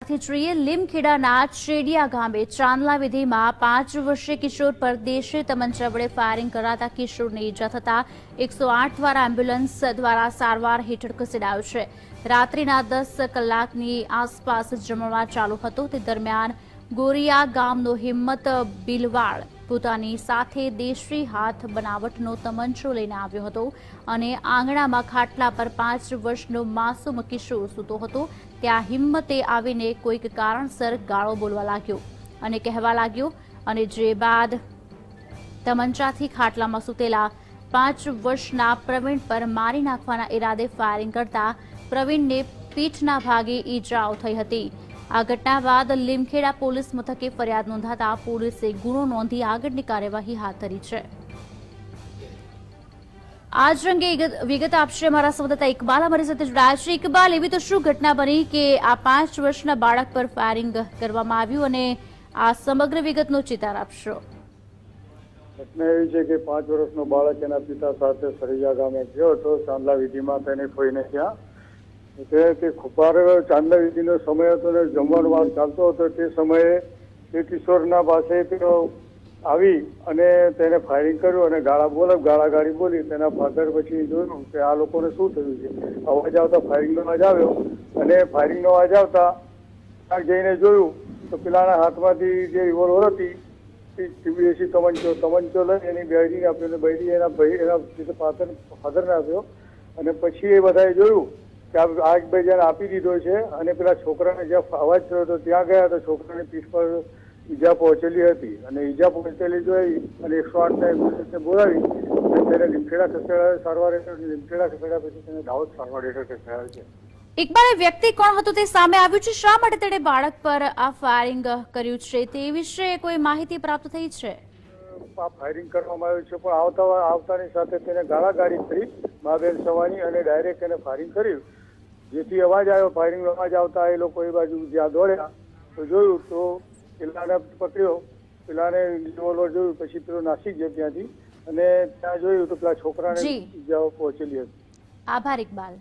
જોઈએ લીમખેડાના ચેડિયા ગામે ચાંદલા વિધિમાં 5 વર્ષીય કિશોર પર દેશી તમંચા વડે ફાયરિંગ કરાતા કિશોરને ઈજા થતા 108 દ્વારા એમ્બ્યુલન્સ દ્વારા સારવાર હેઠળ ખસેડાયો છે। રાત્રિના 10 કલાકની આસપાસ જમણવાર ચાલુ હતો તે દરમિયાન ગોરિયા ગામનો હિંમત બિલવાડ પોતાની સાથે દેશી હાથ બનાવટનો તમંચો લઈને આવ્યો હતો અને આંગણામાં ખાટલા પર 5 વર્ષનો માસૂમ કિશોર સૂતો હતો। ત્યાં હિંમતે આવીને કોઈક કારણસર ગાળો બોલવા લાગ્યો અને કહેવા લાગ્યો અને જે બાદ તમંચાથી ખાટલામાં સૂતેલા 5 વર્ષના પ્રવીણ પર મારી નાખવાના ઈરાદે ફાયરિંગ કરતા પ્રવીણને પીઠના ભાગે ઈજાઓ થઈ હતી। આ ઘટના બાદ લીમખેડા પોલીસ મથકે ફરિયાદ નોંધાતા પોલીસે ગુનો નોંધી આગળની કાર્યવાહી હાથ ધરી છે। આજ અંગે વિગત આપશે અમારા સંવાદદાતા ઇકબાલ અમારી સાથે જોડાયા છે। ઇકબાલ, એવી તો શું ઘટના બની કે આ 5 વર્ષના બાળક પર ફાયરિંગ કરવામાં આવ્યું અને આ સમગ્ર વિગતનો ચિતાર આપશો? ઘટના એવી છે કે 5 વર્ષનો બાળક એના પિતા સાથે સરિયા ગામે ગયો હતો ચાંદલા વિધિમાં તેને ફોઈને ત્યાં તે ખુપાર ચાંદલા વિધિનો સમય હતો ને જમવાનો વાર ચાલતો હતો તે સમયે તે કિશોરના પાસે તેઓ આવી અને તેને ફાયરિંગ કર્યું અને ગાળાગાળી બોલી। તેના ફાધર પછી જોયું કે આ લોકોને શું થયું છે। અવાજ આવતા ફાયરિંગનો અવાજ આવ્યો અને ફાયરિંગનો અવાજ આવતા જઈને જોયું તો પેલાના હાથમાંથી જે રિવોલ્વર હતી દેશી તમંચો લઈ એની બૈરીને આપ્યો અને બૈરી એના ફાધરને આપ્યો અને પછી એ બધાએ જોયું કે આ એકબીજાને આપી દીધો છે અને પેલા છોકરાને જ્યાં અવાજ થયો હતો ત્યાં ગયા તો છોકરાની પીઠ પર ઈજા પહોંચેલી હતી અને ઈજા પહોંચેલી જોઈ અને 108 એમ્બ્યુલન્સને બોલાવી અને તેને લીમખેડા ખસેડાયો સારવાર હેઠળ। લીમખેડા ખસેડ્યા પછી તેને દાહોદ સારવાર હેઠળ ખસેડાયો છે। ઇકબાલ, એ વ્યક્તિ કોણ હતો તે સામે આવ્યું છે? શા માટે તેણે બાળક પર આ ફાયરિંગ કર્યું છે તે વિશે કોઈ માહિતી પ્રાપ્ત થઈ છે? આ ફાયરિંગ કરવામાં આવ્યું છે પણ આવતાની સાથે તેને ગાળાગાળી કરી મહાબેન સવાની અને ડાયરેક્ટ એને ફાયરિંગ કર્યું જેથી અવાજ આવ્યો। ફાયરિંગનો અવાજ આવતા એ લોકો એ બાજુ જ્યાં દોડ્યા તો જોયું તો પેલાને પકડ્યો, પેલાને રિવોલ્વર જોયું પછી પેલો નાસી ગયો ત્યાંથી અને ત્યાં જોયું તો પેલા છોકરાને ઈજાઓ પહોંચેલી હતી। આભાર ઇકબાલ।